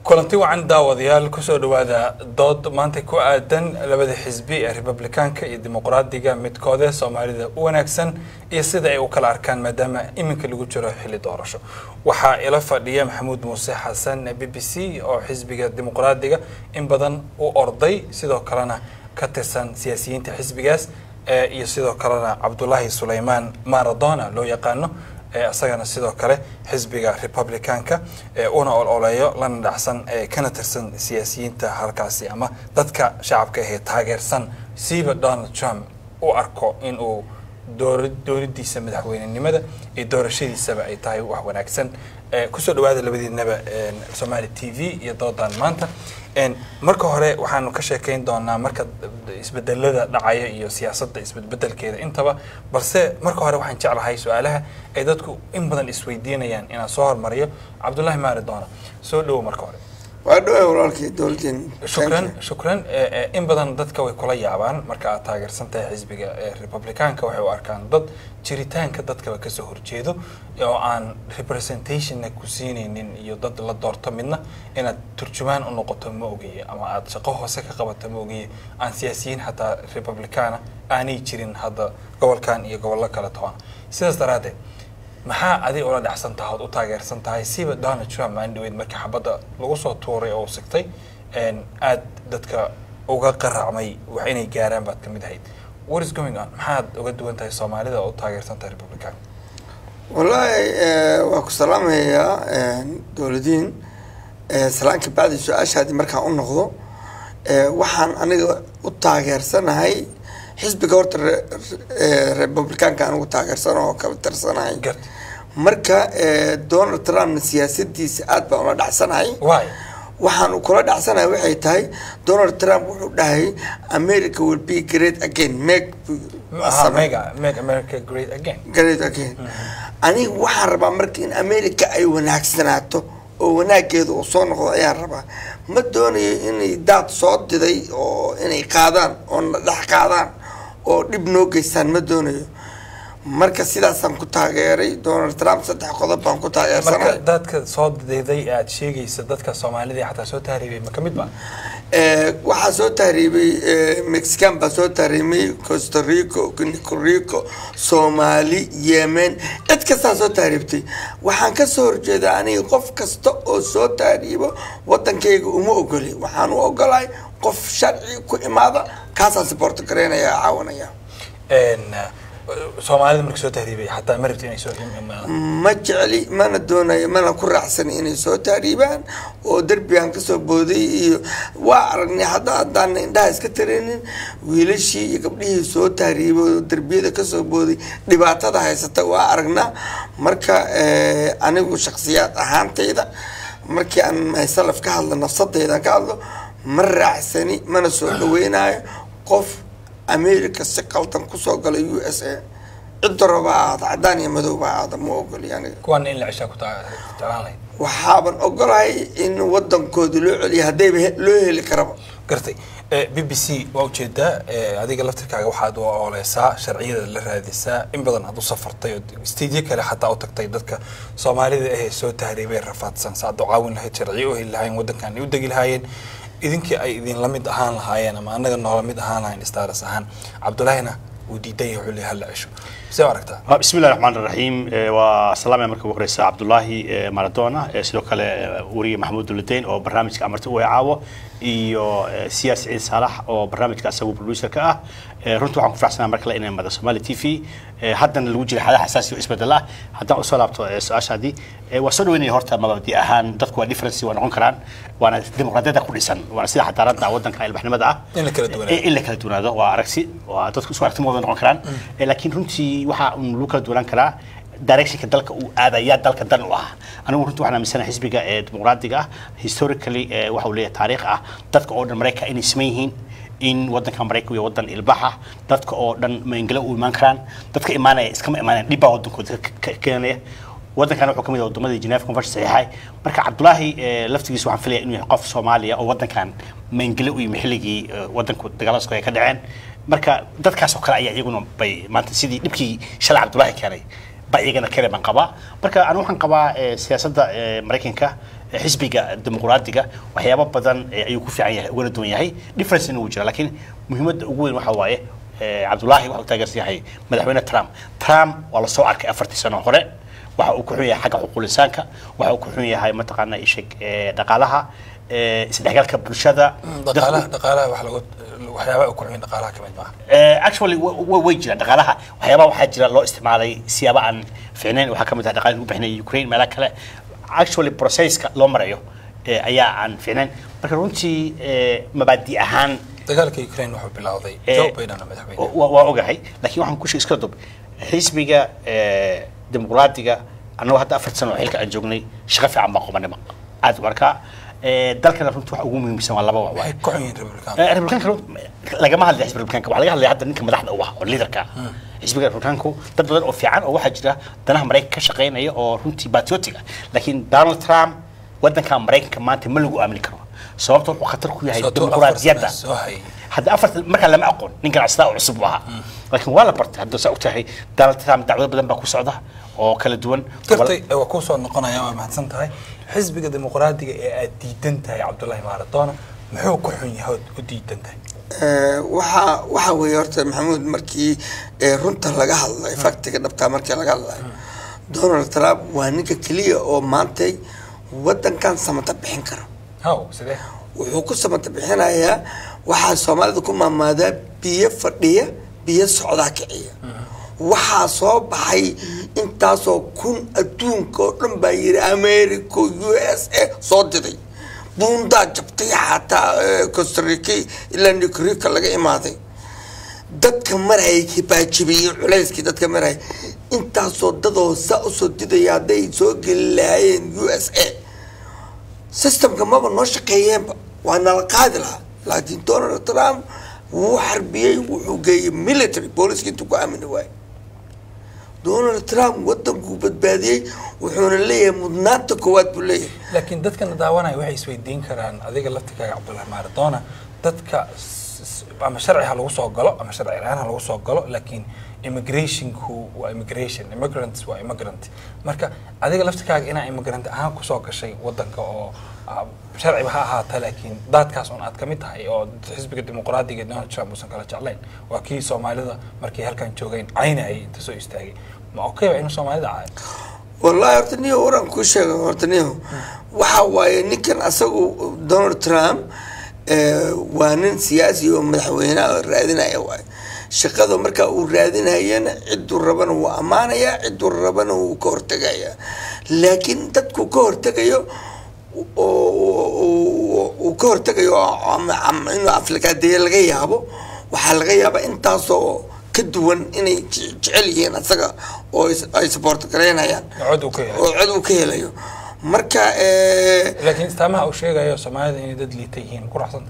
kulanti wacan daawadayaal kusoo dhawaada dood maanta ku aadan labada xisbi ee Republicaanka iyo Dimuqraadiga midkood Soomaalida u wanaagsan iyo sida ay u kala arkaan maadaama iminka lagu jiro xilli doorasho waxa ila fadhiya Maxamuud Muuse Xasan BBC oo xisbiga Dimuqraadiga in badan u orday sidoo kalena ka tirsan siyaasiyiinta xisbigaas iyo sidoo kalena Cabdullaahi Suleymaan Maradona loo yaqaano asagana sidoo kale xisbiga Republicaanka una oleeyo lan dhaxsan kana tirsan siyaasiyiinta halkaasi ama dadka shacabka ee taageersan siiba Donald Trump oo arko in uu dooradiisa madaxweynenimada ee doorashadiisaba ay tahay wax wanaagsan kusoo dhawaada labadiinaba Somali TV iyo doodan maanta marka hore waxaanu ka sheekeyn doonaa marka isbedelada dhacaya iyo siyaasadda isbeddelkeeda intaba balse marka hore waxaan jeclahay su'aalaha ay dadku in badan isweydiinayaan inaan soo hormariyo Cabdullaahi Maradona soo dhaw marka hore وأدعو ورالك دولتين شكرا إن بدن ضد كوي كل يابان مركا تاجر سنتها حزب ريبابليكان كوي وأركان ضد جريتان كضد كوي كسهر جيدو أو عن representation نكوسيني إن يضد للدور تمنا إن ترجمان النقطة موجية أما أتشقوه سكة قبضة موجية عن سياسيين حتى ريبابليكان أني جرين هذا قبل كان يقبل لك على طوان سياس درادة maxaa adiga oo la dhaxsan tahay oo taageersan tahay siiba Donald Trump maandhoweed markii xabada lagu soo tuuray oo sigtay aad dadka uga qaracmay wax inay gaaraan baad kamid ahayd what is going on maxaad uga duwan tahay Soomaalida oo taageersan tahay Republican wallahi waa ku salaamaya dawladin salaanka baad su'aashaadi markaa u noqdo waxaan aniga u taageersanahay xisbiga horta Republicaanka anigu taageersan oo ka tirsanahay marka Donald Trump siyaasadiisa aad baan ula dhacsanahay waxaan u kula dhacsanahay waxay tahay Donald Trump wuxuu dhahay America will be great again make America great again anigu waxaan rabaa marka in America ay wanaagsanaato oo wanaageedu uu soo noqdo ayaan rabaa ma doonayo inay daad soo diday oo inay qaadaan oo dhax qaadaan oo dib noo geystaan ma doonayo marka sidaasaan ku taageeray Donald Trump saddex qodob baan ku taageersanahay marka dadka soo diday aad sheegaysa dadka Soomaalida xataa soo taariibay ma kamid ba waxa soo taariibay Mexican ba soo taariimay Costa Rica Somali Yemen cid kasta soo taariibtay waxaan ka soo horjeedaa aniga qof kasta oo soo taariibo wadankayga uma ogoli waxaan u ogolahay qof sharci ku imaada kaasa support gareynaya caawanaya Soomaalida markay soo taariibay xataa marabti inay soo ma jecli mana doonayo mana ku raacsan inay soo taariibaan oo darbigan ka soo booday iyo waa aragnay haddaan indhaha iska tareenin wiilashii iyo gabdhihii soo taariibay oo darbiyada ka soo booday dhibaatada haysata waa aragnaa marka anigu shakhsiyaad ahaantayda markii aan myself ka hadlo nafsadayda ka hadlo ma raacsani mana soo dhaweynayo qof America si qaldan ku soo galay USA cid rabaa cadaan iyo madow baa ma ogol yani kuwan in la cisha ku taageeray waxaan ogolahay in wadankooda loo celiyo haday loo heli karo gartay BBC waa ujeeda adiga laftirkaaga waxaad u oleysaa sharciyada la raadisaa in badan aad u safartay oo istiidyo kale xataa u tagtay dadka Soomaalida ee soo taariibay rafaadsan saad u caawin lahayd sharciyo oo helaayeen wadankan u dagi lahaayeen idinkii ay idin la mid ahaan lahaayeen ama anaga noola mid ahaan lahayn staaras ahaan Cabdullaahina uu diiday xulli hal cisho soo aragtaa bismillaahir rahmaanir rahiim wa salaam marka ugu horeysa Cabdullaahi Maradona sidoo kale wariye Maxamuud Duladeyn oo barnaamijka amarta u caawo iyo siyaasi Saalax oo barnaamijka asagu producer ka ah runtii waxaan ku faraxsanahay marka la inay mada Somali TV haddana lagu jiro xaalad xasaasi oo isbedel ah haddaan u soo laabto su'aashaadii waa soo dhaweynay horta mabadi ahaan dadku waa difference waa noqon karaan waana dimuqraadiyada ku dhisan waana sida xadaarada wadanka ilbaxnimada ah in la kala duwanaado waa aragsi waa dadku isku aragti moodan noqon karaan laakiin runtii waxa uu lagu kala duwan karaa direction dalka uu aadaya dalka dan u ah anigu runtii waxaan aaminsanahay xisbiga dimuqraadiga historically waxa uu leeyahay taariikh ah dadka oo dhan Mareykanka inay sameeyeen in wadanka Mareykanka iyo wadan ilbaxa dadka oo dhan ma ingila u iman karaan dadka imaanaya iskama imaanayaan dhib baa wadankooda keenaya wadankan wuxuu kamid yahay wadamada Geneva Convention saxiixay marka Cabdullaahi laftigiisa waxaan filayaa inuu yahay qof Soomaaliya oo wadankan ma ingila u yimid xilligii wadanku dagaalada ay ka dhaceen marka dadkaas oo kale ayaa iyaguna bay maanta sidii dhibkii shalay Cabdullaahi keenay bayigana kale baan qabaa marka aan waxaan qabaa siyaasadda Mareykanka xisbiga dimuqraadiga waxyaabo badan ayuu ku fiican yahay wada doon yahay difference inuu jiro laakiin muhiimadda ugu weyn waxa waaye Cabdullaahi waxa uu taageersan yahay madaxweyne Trump waa la soo arkay 4 sano hore waxa uu ku xun yahay xagga xuquuqul insaanka waxa uu ku xun yahay mataqaana ishig dhaqaalaha isdhexgalka bulshada dhaqaalaha wax lagu waxyaabo ku xun dhaqaalaha kamid ma actually way jira dhaqaalaha waxyaabo waxa jira loo isticmaalay siyaabo aan fiicnayn waxa kamid ah dhaqaalaha u bixinay Ukraine meelo kale actually processka loo marayo ayaa aan fiicnayn marka runtii mabaadi ahaan dagaalka Ukraine wuxuu bilowday Joe Biden madaxweyne waa ogahay laakiin waxaan ku sheegay iska dub xisbiga dimuqraadiga anoo hadda 4 sano xilka aan joognay shaqo fiican baan qabanay aad marka dalkana runtii wax ugu muhiimsan waa laba waxay ku xun yihiin Republicanka lagama hadlay xisbiga Republicanka waxa laga hadlay hadda ninka madaxda u ah oo leaderka xisbiga Republicanku dad badan oo fiican oo waxa jira danaha Mareykanka ka shaqeynaya oo runtii patriotic ah laakiin Donald Trump wadanka Mareykanka maanta ma lagu aamini karo sababtoo uu khatar ku yahay dimuqraadiyadda hadda afarta marka lama aqoon ninka astaa cusub waha laakiin waa la bartay hadda soo tahay Donald Trump dacwado badan baa ku socda oo kala duwan tirtay waa ku soo noqonaya waa mahadsan tahay xisbiga dimuqraadiga ee aad diidan tahay Cabdullaahi Maradona muxuu ku xun yahay u diidan tahay waxa weeye horta Maxamuud markii runta laga hadlay faktiga dhabta markii laga hadlay Donald Trump waa ninka kaliya oo maantay wadankan samata bixin karo sidee wuxuu ku samata bixinayaa waxa Soomaalida ku maamaadaa biyo fadhiya biyo socda kiciya waxa soo baxay intaasoo kun adduunka oo dhan baa yiri America USA soo diday bunda jabtay hataa Costa Rica ilaa Nicaragua laga imaaday dadka maray kibaajibiyay culayskii dadka maray intaasoo dadoo saa u soo didaya haday soo gelaayeen USA systemka maba noo shaqeeyeenba waa nala qaadi lahaa laakiin Donald Trump wuu xarbiyey wuxuu geeyay military police intuu ku aamini waayay Donald Trump wadanku badbaadiyay wuxuuna leeyahay mudnaanta koowaad buu leeyahay laakiin dadkana daawanaya waxay isweydiin karaan adiga laftigaaga Cabdullaahi Maradona dadka ama sharci ha lagu soo galo ama sharci la'aan ha lagu soo galo laakiin immigrationku waa immigration immigrants waa immigrant marka adiga laftigaaga inaa immigrant ahaan ku soo gashay wadanka oo sharci ha ahaata laakiin dadkaas oo aad kamid tahay oo xisbiga dimuqraadiga Donald Trump uusan kala jeclayn waa kii Soomaalida markii halkan joogeen aynay inta soo istaagay ma okay inuu Soomaalida ahay wallahi hortaniyo oran ku sheego hortaniyo waxa waaye ninkan asagu Donald Trump waa nin siyaasi oo madaxweyne raadinaya waay shaqada marka uu raadinayana ciduu rabana waa amaanaya ciduu rabana uu ka hortagaya laakiin dadku ka hortagayo oo ka hortagayo inuu Afrikadeey laga yaabo waxa laga yaabaa intaasoo ka duwan inay jecel yihiin asaga oo ay support gareynayaan cod uu ka helayo marka laakiin istaamaha uu sheegayo Soomaalida inay dad liitay yihiin ku raxsan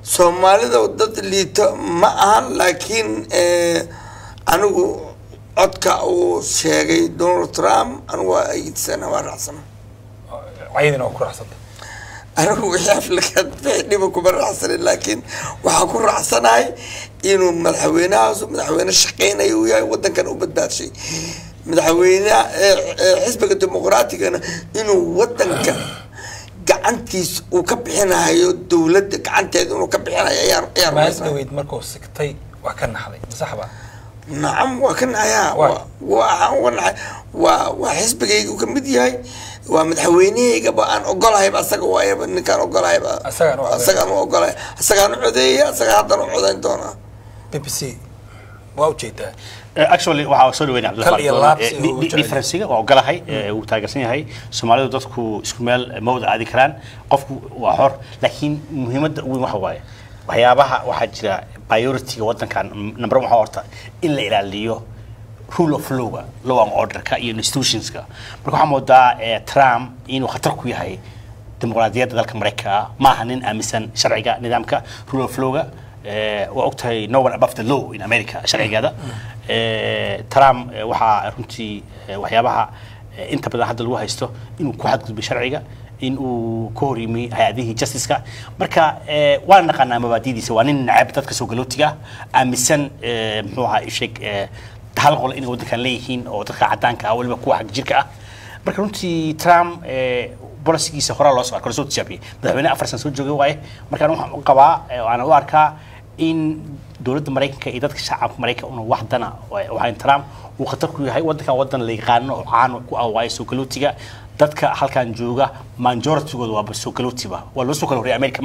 Soomaalida dad liito ma aha laakiin anigu codka uu sheegay Donald Trump anigu ay sana waa raxsan عيدنا وكرحسنت أنا وياف لك بحني بكبر رحسن لكن وحكون رحسناي إنه مدحوينا مدحوينا الشقينا ويا ودن كانوا بدات شيء مدحوينا حزب الديمقراطي كان إنه ودن كان قعنتيس وكبحنا هاي الدولة قعنتي إنه كبحنا يا ما يسويد مركو سكتي وكان حلي صحبة نعم وكان يا وحزب جيجو كمدي هاي ومدحويني قبل أقولها يبقى سجوا يبقى إن كان أقولها يبقى سجوا أقولها سجوا عدية سجوا هذا عدين دونا BBC واو جيتا actually waxa soo dhaweynay Cabdullaahi difference oo galahay uu taageersan yahay Soomaalidu dadku isku meel mawd aadi karaan qofku waa xor laakiin muhiimadda ugu weyn waxa waaye waxyaabaha waxa jira priority wadankan number 1 horta in la ilaaliyo rule of law and order ka iyo institutionska marka waxa moodaa Trump inuu khatar ku yahay dimuqraadiyadda dalka Mareykanka ma aha nin aaminsan sharciga nidaamka rule of law waa ogtahay no one above the law in America sharcigeeda Trump waxa runtii waxyaabaha inta badan hadda lagu haysto inuu ku xadgudbo sharciga in uu ka hor yimi hay'adaha justice-ka marka waan naqaanaa mabaadidiisa waa nin nacab dadka soo galootiga aaminsan muxuu ahaa ishig hal qol in waddankan leeyihiin oo dadka cadaanka ah waliba kuwa xag jirka ah marka runtii Trump bolisigiisa hore loo soo arkay soo tijaabiyay madaxweyne 4 sano soo joogay waaye marka waxaan u qabaa aan u arkaa in dawladda Mareykanka iyo dadka shacabka Mareykanka una waxdana waxaan Trump uu khatar ku yahay waddan la yaqaan oo caan ku ah waaye soo galootiga dadka halkan jooga majority-gooda waa soo galootiba waa loo soo kala horreeyay America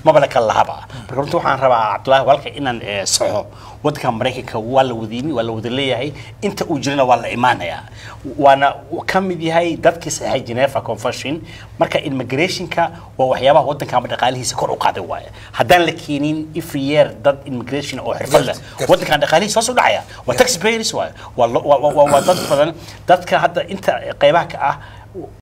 ma bala kala lahaba marka runtii waxaan rabaa Cabdullaahi walka inaan saxo waddanka Mareykanka waa la wada leeyahay inta uu jirana waa la imaanaya waana ka mid yahay dadkii saxay Geneva Convention marka immigration-ka waa waxyaabaha waddanka dhaqaalihiisa kor u qaaday waaye haddaan la keenin every year dad immigration oo xirfad leh waddanka dhaqaalihiisa soo dhacaya waa taxpayers waa dad badan dadka hadda inta qaybaha ka ah